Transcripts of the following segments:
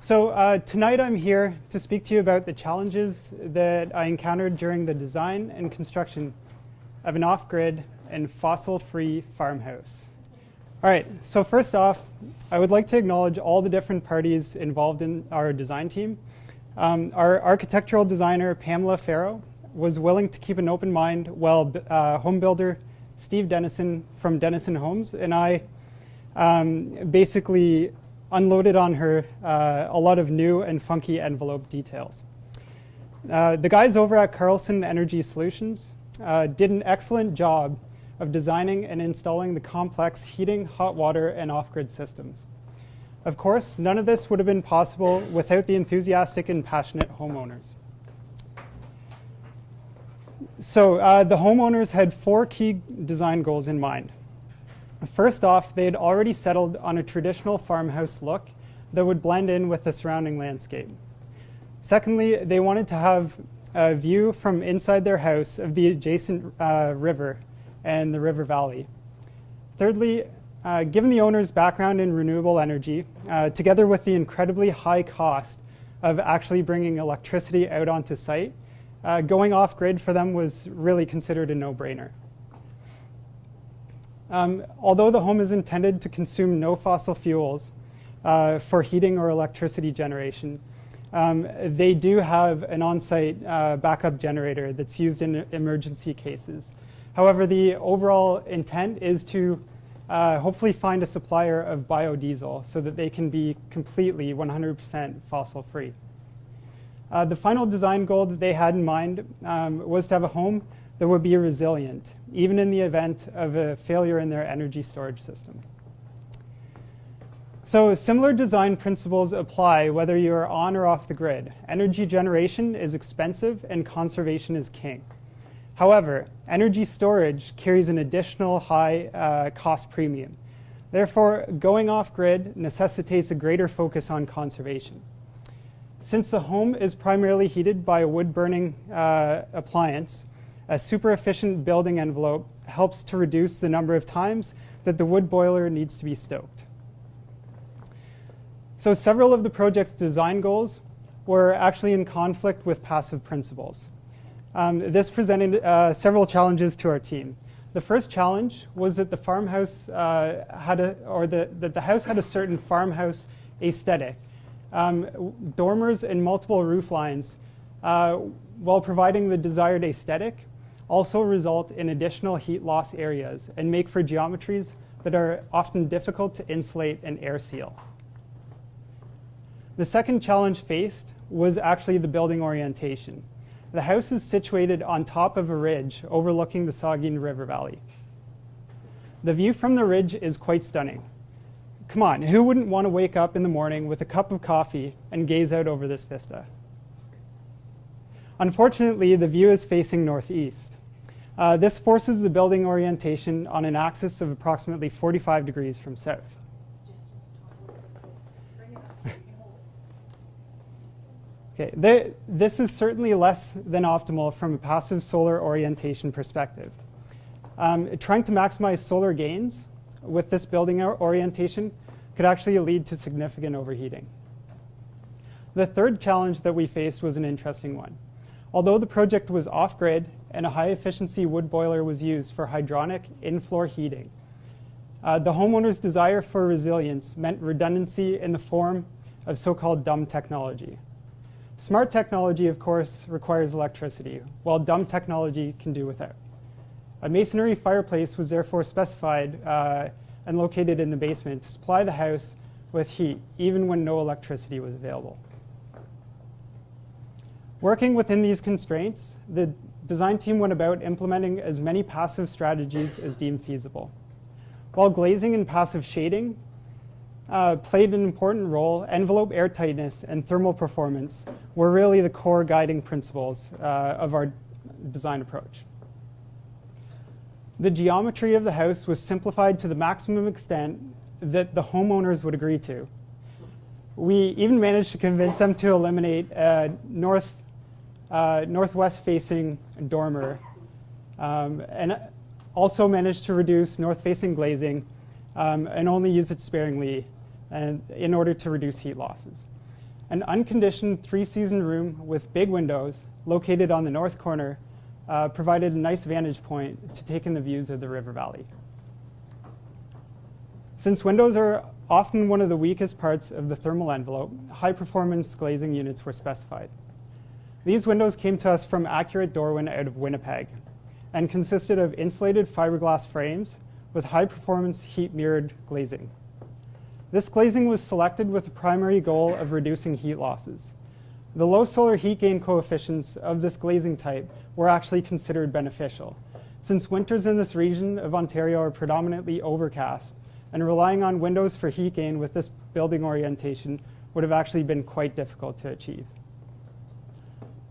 Tonight I'm here to speak to you about the challenges that I encountered during the design and construction of an off-grid and fossil-free farmhouse. All right, so first off, I would like to acknowledge all the different parties involved in our design team. Our architectural designer, Pamela Farrow, was willing to keep an open mind while home builder Steve Dennison from Dennison Homes and I basically unloaded on her a lot of new and funky envelope details. The guys over at Carlson Energy Solutions did an excellent job of designing and installing the complex heating, hot water, and off-grid systems. Of course, none of this would have been possible without the enthusiastic and passionate homeowners. So the homeowners had 4 key design goals in mind. First off, they had already settled on a traditional farmhouse look that would blend in with the surrounding landscape. Secondly, they wanted to have a view from inside their house of the adjacent river and the river valley. Thirdly, given the owner's background in renewable energy, together with the incredibly high cost of actually bringing electricity out onto site, going off-grid for them was really considered a no-brainer. Although the home is intended to consume no fossil fuels for heating or electricity generation, they do have an on-site backup generator that's used in emergency cases. However, the overall intent is to hopefully find a supplier of biodiesel so that they can be completely 100% fossil-free. The final design goal that they had in mind was to have a home that would be resilient, even in the event of a failure in their energy storage system. So similar design principles apply whether you're on or off the grid. Energy generation is expensive and conservation is king. However, energy storage carries an additional high cost premium. Therefore, going off-grid necessitates a greater focus on conservation. Since the home is primarily heated by a wood-burning appliance, a super efficient building envelope helps to reduce the number of times that the wood boiler needs to be stoked. So several of the project's design goals were actually in conflict with passive principles. This presented several challenges to our team. The first challenge was that the farmhouse that the house had a certain farmhouse aesthetic. Dormers and multiple roof lines, while providing the desired aesthetic, also result in additional heat loss areas and make for geometries that are often difficult to insulate and air seal. The second challenge faced was actually the building orientation. The house is situated on top of a ridge overlooking the Saugeen River Valley. The view from the ridge is quite stunning. Come on, who wouldn't want to wake up in the morning with a cup of coffee and gaze out over this vista? Unfortunately, the view is facing northeast. This forces the building orientation on an axis of approximately 45 degrees from south. Okay, this is certainly less than optimal from a passive solar orientation perspective. Trying to maximize solar gains with this building orientation could actually lead to significant overheating. The third challenge that we faced was an interesting one. Although the project was off-grid and a high-efficiency wood boiler was used for hydronic in-floor heating, the homeowner's desire for resilience meant redundancy in the form of so-called dumb technology. Smart technology, of course, requires electricity, while dumb technology can do without. A masonry fireplace was therefore specified and located in the basement to supply the house with heat, even when no electricity was available. Working within these constraints, the design team went about implementing as many passive strategies as deemed feasible. While glazing and passive shading played an important role, envelope air-tightness and thermal performance were really the core guiding principles of our design approach. The geometry of the house was simplified to the maximum extent that the homeowners would agree to. We even managed to convince them to eliminate a northwest-facing dormer and also managed to reduce north-facing glazing and only use it sparingly in order to reduce heat losses. An unconditioned 3-season room with big windows located on the north corner provided a nice vantage point to take in the views of the river valley. Since windows are often one of the weakest parts of the thermal envelope, high-performance glazing units were specified. These windows came to us from Accurate Doorwin out of Winnipeg and consisted of insulated fiberglass frames with high-performance heat-mirrored glazing. This glazing was selected with the primary goal of reducing heat losses. The low solar heat gain coefficients of this glazing type were actually considered beneficial, since winters in this region of Ontario are predominantly overcast, and relying on windows for heat gain with this building orientation would have actually been quite difficult to achieve.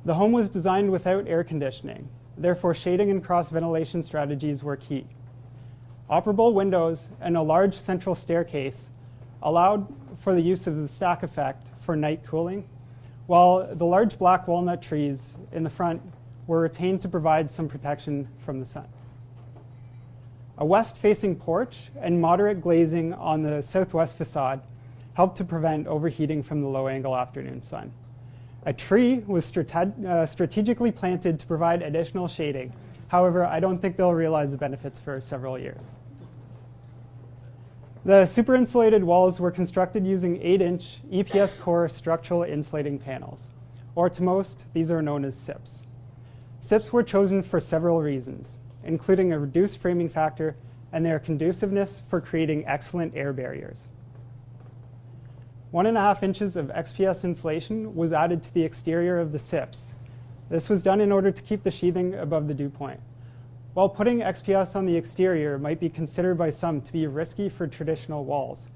The home was designed without air conditioning, therefore shading and cross-ventilation strategies were key. Operable windows and a large central staircase allowed for the use of the stack effect for night cooling, while the large black walnut trees in the front were retained to provide some protection from the sun. A west-facing porch and moderate glazing on the southwest facade helped to prevent overheating from the low-angle afternoon sun. A tree was strategically planted to provide additional shading. However, I don't think they'll realize the benefits for several years. The super-insulated walls were constructed using 8-inch EPS core structural insulating panels, or to most, these are known as SIPs. SIPs were chosen for several reasons, including a reduced framing factor and their conduciveness for creating excellent air barriers. 1.5 inches of XPS insulation was added to the exterior of the SIPs. This was done in order to keep the sheathing above the dew point. While putting XPS on the exterior might be considered by some to be risky for traditional walls,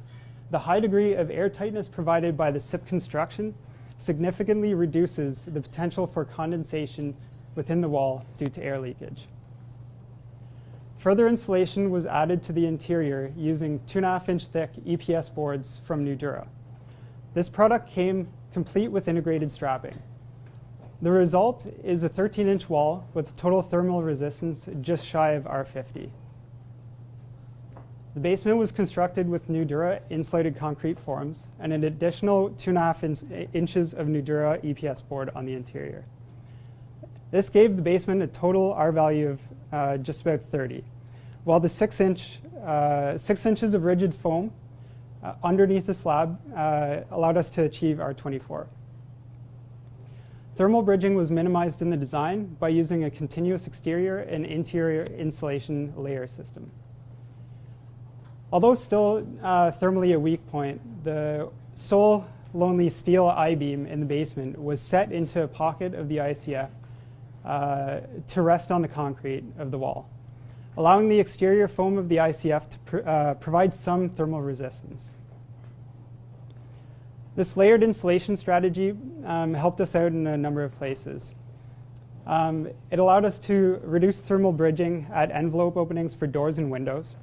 the high degree of air tightness provided by the SIP construction significantly reduces the potential for condensation within the wall due to air leakage. Further insulation was added to the interior using 2.5-inch thick EPS boards from Nudura. This product came complete with integrated strapping. The result is a 13-inch wall with total thermal resistance just shy of R50. The basement was constructed with Nudura insulated concrete forms and an additional 2.5 inches of Nudura EPS board on the interior. This gave the basement a total R value of just about 30, while the 6 inches of rigid foam underneath the slab allowed us to achieve R24. Thermal bridging was minimized in the design by using a continuous exterior and interior insulation layer system. Although still thermally a weak point, the sole lonely steel I-beam in the basement was set into a pocket of the ICF to rest on the concrete of the wall, allowing the exterior foam of the ICF to provide some thermal resistance. This layered insulation strategy helped us out in a number of places. It allowed us to reduce thermal bridging at envelope openings for doors and windows.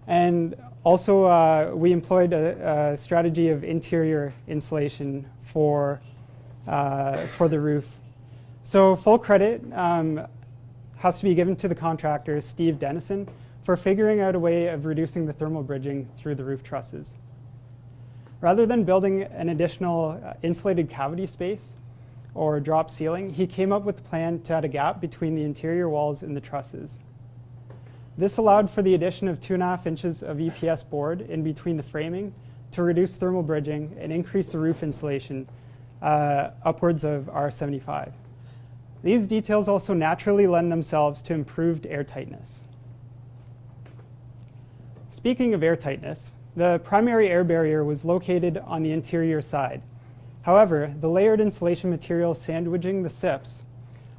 And also, we employed a strategy of interior insulation for the roof. So full credit has to be given to the contractor, Steve Dennison, for figuring out a way of reducing the thermal bridging through the roof trusses. Rather than building an additional insulated cavity space or drop ceiling, he came up with a plan to add a gap between the interior walls and the trusses. This allowed for the addition of 2.5 inches of EPS board in between the framing to reduce thermal bridging and increase the roof insulation upwards of R75. These details also naturally lend themselves to improved air tightness. Speaking of air tightness, the primary air barrier was located on the interior side. However, the layered insulation material sandwiching the SIPs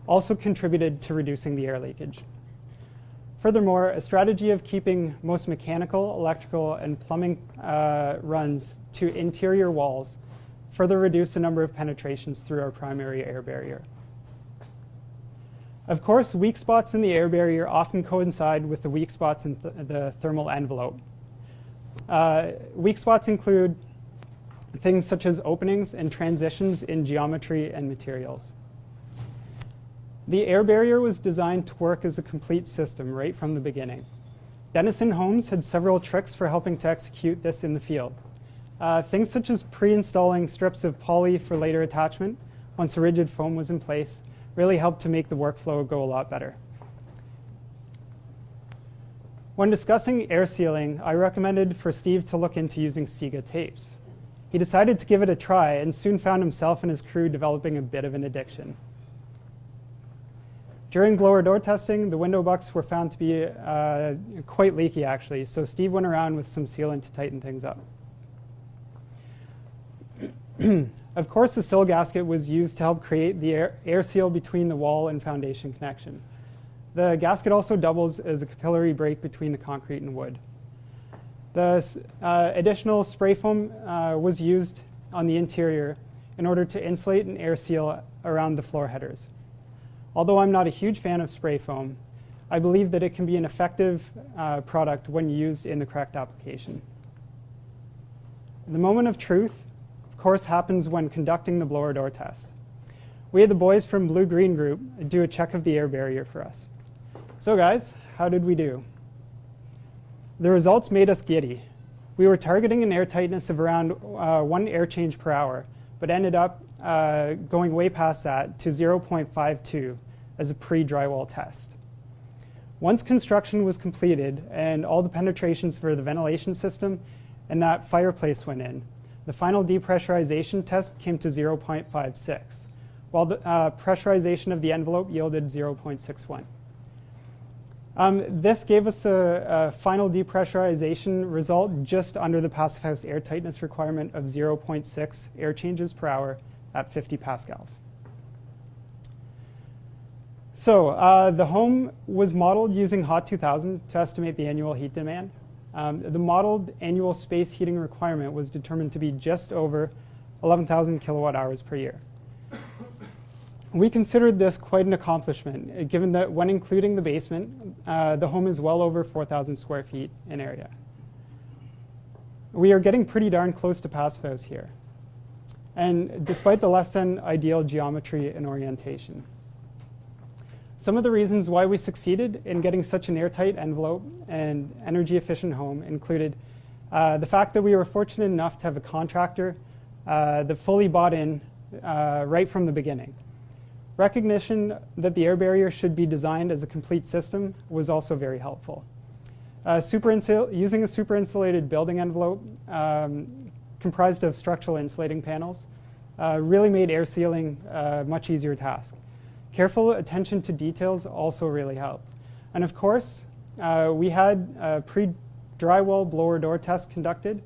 also contributed to reducing the air leakage. Furthermore, a strategy of keeping most mechanical, electrical, and plumbing runs to interior walls further reduced the number of penetrations through our primary air barrier. Of course, weak spots in the air barrier often coincide with the weak spots in the thermal envelope. Weak spots include things such as openings and transitions in geometry and materials. The air barrier was designed to work as a complete system right from the beginning. Dennison Homes had several tricks for helping to execute this in the field. Things such as pre-installing strips of poly for later attachment once a rigid foam was in place really helped to make the workflow go a lot better. When discussing air sealing, I recommended for Steve to look into using Sega tapes. He decided to give it a try and soon found himself and his crew developing a bit of an addiction. During blower door testing, the window bucks were found to be quite leaky actually, so Steve went around with some sealant to tighten things up. Of course, the sill gasket was used to help create the air seal between the wall and foundation connection. The gasket also doubles as a capillary break between the concrete and wood. The additional spray foam was used on the interior in order to insulate and air seal around the floor headers. Although I'm not a huge fan of spray foam, I believe that it can be an effective product when used in the correct application. The moment of truth, of course, happens when conducting the blower door test. We had the boys from Blue-Green Group do a check of the air barrier for us. So guys, how did we do? The results made us giddy. We were targeting an air tightness of around 1 air change per hour, but ended up going way past that to 0.52 as a pre-drywall test. Once construction was completed and all the penetrations for the ventilation system and that fireplace went in, the final depressurization test came to 0.56, while the pressurization of the envelope yielded 0.61. This gave us a final depressurization result just under the Passive House air tightness requirement of 0.6 air changes per hour at 50 pascals. So the home was modeled using HOT 2000 to estimate the annual heat demand. The modeled annual space heating requirement was determined to be just over 11,000 kilowatt hours per year. We considered this quite an accomplishment, given that when including the basement, the home is well over 4,000 square feet in area. We are getting pretty darn close to Passive House here, and despite the less than ideal geometry and orientation. Some of the reasons why we succeeded in getting such an airtight envelope and energy efficient home included the fact that we were fortunate enough to have a contractor that fully bought in right from the beginning. Recognition that the air barrier should be designed as a complete system was also very helpful. Using a super insulated building envelope comprised of structural insulating panels really made air sealing a much easier task. Careful attention to details also really helped. And of course, we had a pre-drywall blower door test conducted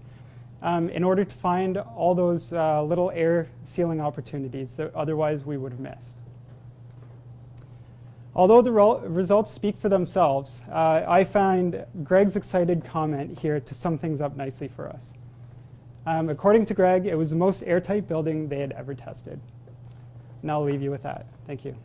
in order to find all those little air sealing opportunities that otherwise we would have missed. Although the results speak for themselves, I find Greg's excited comment here to sum things up nicely for us. According to Greg, it was the most airtight building they had ever tested. And I'll leave you with that. Thank you.